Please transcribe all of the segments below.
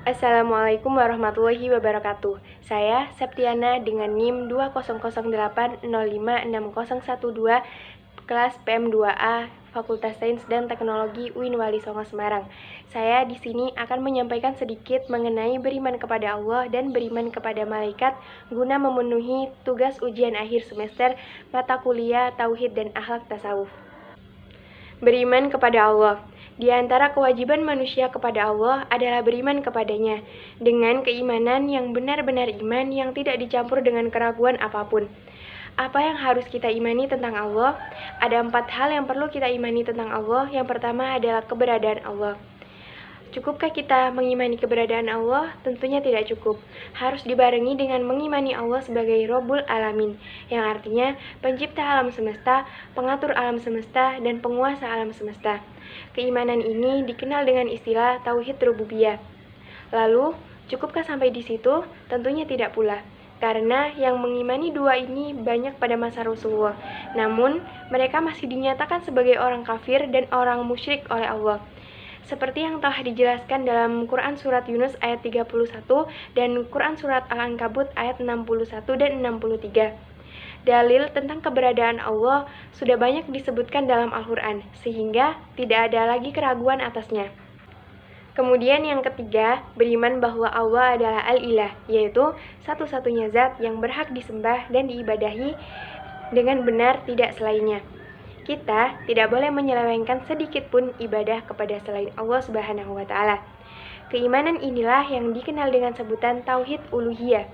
Assalamualaikum warahmatullahi wabarakatuh. Saya Septiana dengan NIM 2008056012 kelas PM2A Fakultas Sains dan Teknologi UIN Wali Songo Semarang. Saya di sini akan menyampaikan sedikit mengenai beriman kepada Allah dan beriman kepada malaikat guna memenuhi tugas ujian akhir semester mata kuliah Tauhid dan Akhlak Tasawuf. Beriman kepada Allah. Di antara kewajiban manusia kepada Allah adalah beriman kepadanya, dengan keimanan yang benar-benar iman yang tidak dicampur dengan keraguan apapun. Apa yang harus kita imani tentang Allah? Ada 4 hal yang perlu kita imani tentang Allah. Yang pertama adalah keberadaan Allah. Cukupkah kita mengimani keberadaan Allah? Tentunya tidak cukup. Harus dibarengi dengan mengimani Allah sebagai Rabbul Alamin, yang artinya pencipta alam semesta, pengatur alam semesta, dan penguasa alam semesta. Keimanan ini dikenal dengan istilah Tauhid Rububiyah. Lalu, cukupkah sampai di situ? Tentunya tidak pula. Karena yang mengimani dua ini banyak pada masa Rasulullah. Namun, mereka masih dinyatakan sebagai orang kafir dan orang musyrik oleh Allah. Seperti yang telah dijelaskan dalam Quran Surat Yunus ayat 31 dan Quran Surat Al-Ankabut ayat 61 dan 63. Dalil tentang keberadaan Allah sudah banyak disebutkan dalam Al-Quran, sehingga tidak ada lagi keraguan atasnya. Kemudian yang ketiga, beriman bahwa Allah adalah Al-Ilah, yaitu satu-satunya zat yang berhak disembah dan diibadahi dengan benar, tidak selainnya. Kita tidak boleh menyelewengkan sedikit pun ibadah kepada selain Allah Subhanahu wa Ta'ala. Keimanan inilah yang dikenal dengan sebutan Tauhid Uluhiyah.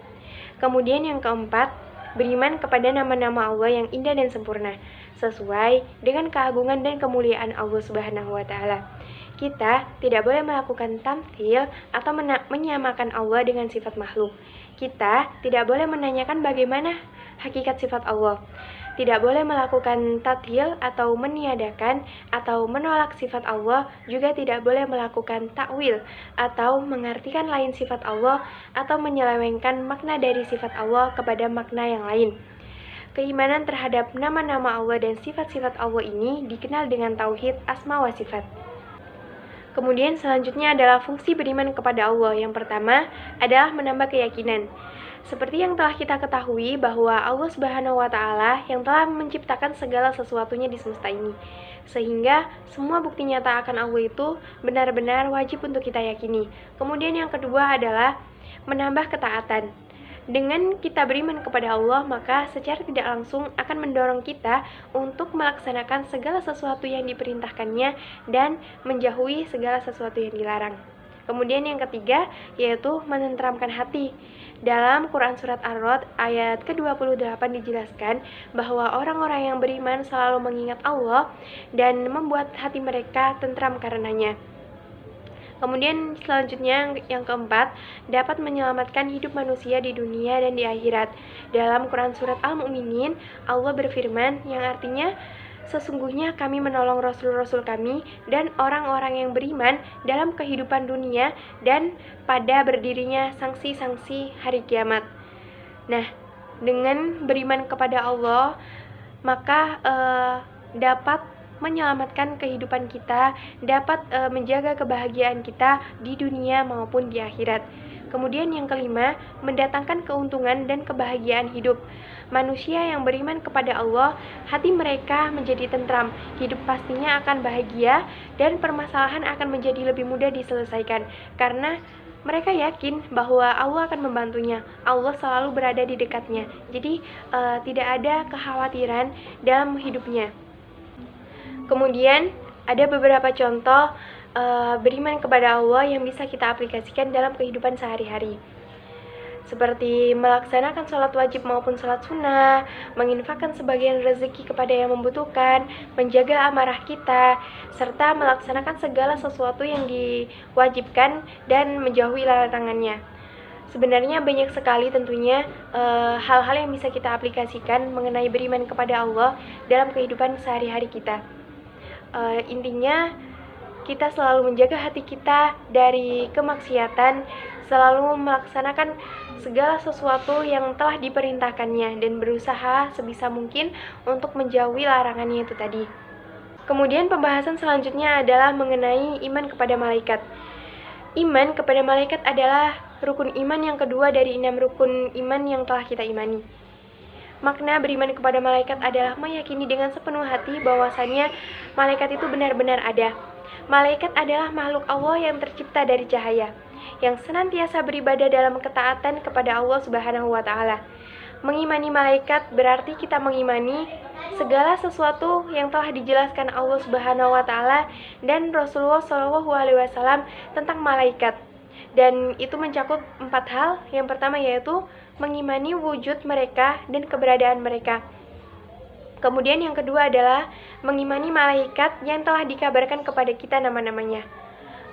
Kemudian yang keempat, beriman kepada nama-nama Allah yang indah dan sempurna, sesuai dengan keagungan dan kemuliaan Allah Subhanahu wa Ta'ala. Kita tidak boleh melakukan tamtsil atau menyamakan Allah dengan sifat makhluk. Kita tidak boleh menanyakan bagaimana hakikat sifat Allah. Tidak boleh melakukan tathil atau meniadakan atau menolak sifat Allah, juga tidak boleh melakukan takwil atau mengartikan lain sifat Allah atau menyelewengkan makna dari sifat Allah kepada makna yang lain. Keimanan terhadap nama-nama Allah dan sifat-sifat Allah ini dikenal dengan tauhid asma wa sifat. Kemudian selanjutnya adalah fungsi beriman kepada Allah. Yang pertama adalah menambah keyakinan. Seperti yang telah kita ketahui bahwa Allah Subhanahu wa Ta'ala yang telah menciptakan segala sesuatunya di semesta ini, sehingga semua bukti nyata akan Allah itu benar-benar wajib untuk kita yakini. Kemudian yang kedua adalah menambah ketaatan. Dengan kita beriman kepada Allah, maka secara tidak langsung akan mendorong kita untuk melaksanakan segala sesuatu yang diperintahkannya dan menjauhi segala sesuatu yang dilarang. Kemudian yang ketiga yaitu menenteramkan hati. Dalam Quran Surat Ar-Rod ayat ke-28 dijelaskan bahwa orang-orang yang beriman selalu mengingat Allah dan membuat hati mereka tentram karenanya. Kemudian selanjutnya yang keempat, dapat menyelamatkan hidup manusia di dunia dan di akhirat. Dalam Quran Surat Al-Mu'minin, Allah berfirman yang artinya, sesungguhnya kami menolong Rasul-Rasul kami dan orang-orang yang beriman dalam kehidupan dunia dan pada berdirinya sanksi-sanksi hari kiamat. Nah, dengan beriman kepada Allah, maka dapat menyelamatkan kehidupan kita, dapat menjaga kebahagiaan kita di dunia maupun di akhirat. Kemudian yang kelima, mendatangkan keuntungan dan kebahagiaan hidup. Manusia yang beriman kepada Allah, hati mereka menjadi tentram, hidup pastinya akan bahagia, dan permasalahan akan menjadi lebih mudah diselesaikan, karena mereka yakin bahwa Allah akan membantunya, Allah selalu berada di dekatnya. Jadi tidak ada kekhawatiran dalam hidupnya. Kemudian ada beberapa contoh beriman kepada Allah yang bisa kita aplikasikan dalam kehidupan sehari-hari, seperti melaksanakan sholat wajib maupun sholat sunnah, menginfakkan sebagian rezeki kepada yang membutuhkan, menjaga amarah kita, serta melaksanakan segala sesuatu yang diwajibkan dan menjauhi larangannya. Sebenarnya banyak sekali tentunya hal-hal yang bisa kita aplikasikan mengenai beriman kepada Allah dalam kehidupan sehari-hari kita. Intinya kita selalu menjaga hati kita dari kemaksiatan selalu melaksanakan segala sesuatu yang telah diperintahkannya dan berusaha sebisa mungkin untuk menjauhi larangannya itu tadi. Kemudian pembahasan selanjutnya adalah mengenai iman kepada malaikat. Iman kepada malaikat adalah rukun iman yang kedua dari 6 rukun iman yang telah kita imani. Makna beriman kepada malaikat adalah meyakini dengan sepenuh hati bahwasannya malaikat itu benar-benar ada. Malaikat adalah makhluk Allah yang tercipta dari cahaya, yang senantiasa beribadah dalam ketaatan kepada Allah Subhanahu wa Ta'ala. Mengimani malaikat berarti kita mengimani segala sesuatu yang telah dijelaskan Allah Subhanahu wa Ta'ala dan Rasulullah Shallallahu alaihi wasallam tentang malaikat. Dan itu mencakup 4 hal. Yang pertama yaitu mengimani wujud mereka dan keberadaan mereka. Kemudian yang kedua adalah mengimani malaikat yang telah dikabarkan kepada kita nama-namanya.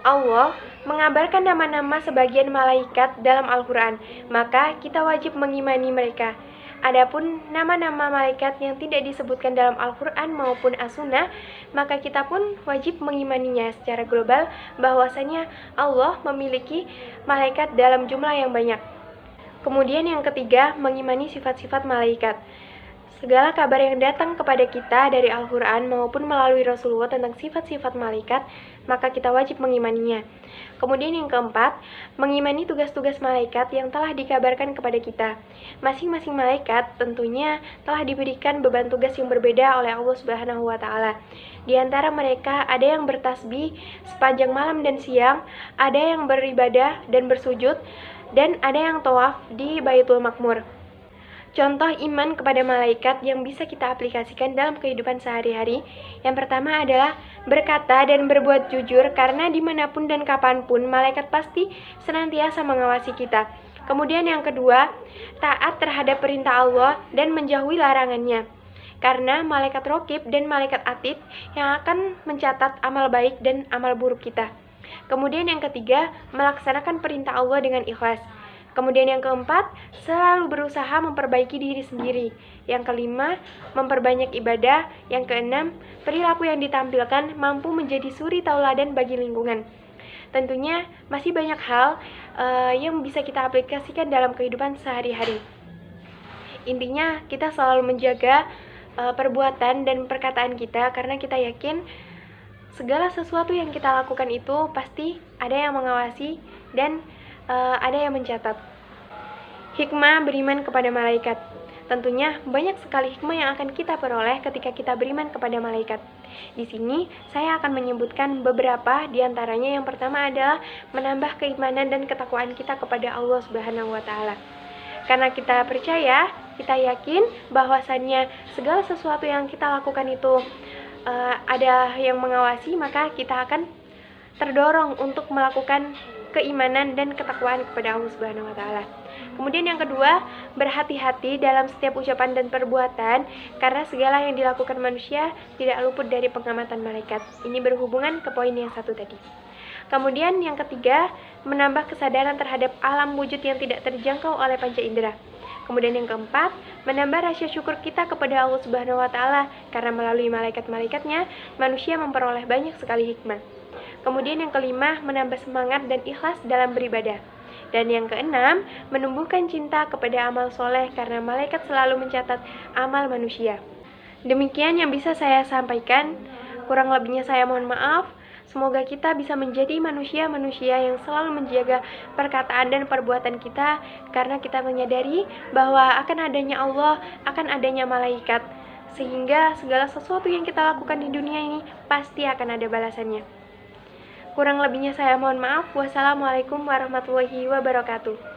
Allah mengabarkan nama-nama sebagian malaikat dalam Al-Quran, maka kita wajib mengimani mereka. Adapun nama-nama malaikat yang tidak disebutkan dalam Al-Quran maupun As-Sunnah, maka kita pun wajib mengimaninya secara global bahwasanya Allah memiliki malaikat dalam jumlah yang banyak. Kemudian yang ketiga, mengimani sifat-sifat malaikat. Segala kabar yang datang kepada kita dari Al-Quran maupun melalui Rasulullah tentang sifat-sifat malaikat, maka kita wajib mengimaninya. Kemudian yang keempat, mengimani tugas-tugas malaikat yang telah dikabarkan kepada kita. Masing-masing malaikat tentunya telah diberikan beban tugas yang berbeda oleh Allah Subhanahu wa Ta'ala. Di antara mereka ada yang bertasbih sepanjang malam dan siang, ada yang beribadah dan bersujud, dan ada yang tawaf di Baitul Makmur. Contoh iman kepada malaikat yang bisa kita aplikasikan dalam kehidupan sehari-hari. Yang pertama adalah berkata dan berbuat jujur, karena dimanapun dan kapanpun malaikat pasti senantiasa mengawasi kita. Kemudian yang kedua, taat terhadap perintah Allah dan menjauhi larangannya, karena malaikat Raqib dan malaikat Atid yang akan mencatat amal baik dan amal buruk kita. Kemudian yang ketiga, melaksanakan perintah Allah dengan ikhlas. Kemudian yang keempat, selalu berusaha memperbaiki diri sendiri. Yang kelima, memperbanyak ibadah. Yang keenam, perilaku yang ditampilkan mampu menjadi suri tauladan bagi lingkungan. Tentunya masih banyak hal yang bisa kita aplikasikan dalam kehidupan sehari-hari. Intinya kita selalu menjaga perbuatan dan perkataan kita, karena kita yakin segala sesuatu yang kita lakukan itu pasti ada yang mengawasi dan ada yang mencatat. Hikmah beriman kepada malaikat. Tentunya banyak sekali hikmah yang akan kita peroleh ketika kita beriman kepada malaikat. Di sini saya akan menyebutkan beberapa di antaranya. Yang pertama adalah menambah keimanan dan ketakwaan kita kepada Allah Subhanahu wa Ta'ala. Karena kita percaya, kita yakin bahwasannya segala sesuatu yang kita lakukan itu ada yang mengawasi, maka kita akan terdorong untuk melakukan keimanan dan ketakwaan kepada Allah Subhanahu wa Ta'ala. Kemudian yang kedua, berhati-hati dalam setiap ucapan dan perbuatan, karena segala yang dilakukan manusia tidak luput dari pengamatan malaikat. Ini berhubungan ke poin yang satu tadi. Kemudian yang ketiga, menambah kesadaran terhadap alam wujud yang tidak terjangkau oleh panca indera. Kemudian yang keempat, menambah rasa syukur kita kepada Allah Subhanahu wa Ta'ala, karena melalui malaikat-malaikatnya manusia memperoleh banyak sekali hikmah. Kemudian yang kelima, menambah semangat dan ikhlas dalam beribadah. Dan yang keenam, menumbuhkan cinta kepada amal soleh, karena malaikat selalu mencatat amal manusia. Demikian yang bisa saya sampaikan. Kurang lebihnya saya mohon maaf. Semoga kita bisa menjadi manusia-manusia yang selalu menjaga perkataan dan perbuatan kita, karena kita menyadari bahwa akan adanya Allah, akan adanya malaikat, sehingga segala sesuatu yang kita lakukan di dunia ini pasti akan ada balasannya. Kurang lebihnya saya mohon maaf. Wassalamualaikum warahmatullahi wabarakatuh.